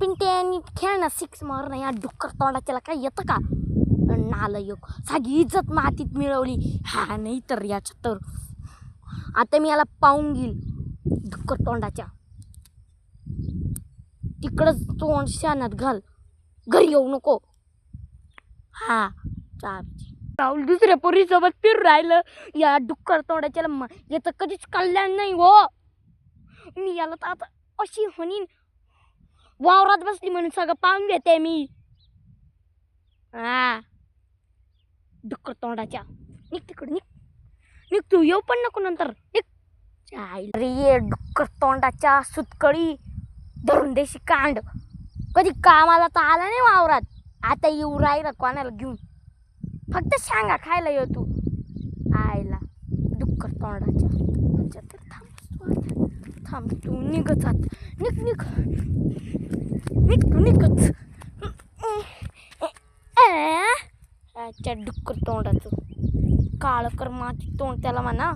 पिंट्यानी खेळणं सिक्स मारणं या डुक्कर तोंडाच्याला काय येतं का? नालायक, सागी इज्जत मातीत मिळवली. हा नाही तर याच्या तर आता मी याला पाहून घेईल. डुक्कर तोंडाच्या तिकडंच तोंड शानात घाल, घरी येऊ नको. हा राहुल दुसऱ्या पोरीसोबत फिरून राहिलं. या डुक्कर तोंडाच्याला याचं कधीच कल्याण नाही हो. मी याला तर आता अशी म्हणीन, वावरात बसली म्हणून सगळं पाहून घेते मी. हा डुक्कर तोंडाच्या, निघ तिकडे, निघ तू, येऊ पण नको नंतर, निघ. अरे ये डुक्कर तोंडाच्या सुतकळी, धरून देशी कांड. कधी कामाला तर आला नाही वावरात, आता येऊ राहिला कोणाला घेऊन. फक्त सांगा खायला येऊ तू. आयला डुक्कर तोंडाच्या, थांब तू, निघत आत, निघ तू, निघत. अच्छा डुक्कर तोंडाचं काळ कर माती तोंड त्याला म्हणा.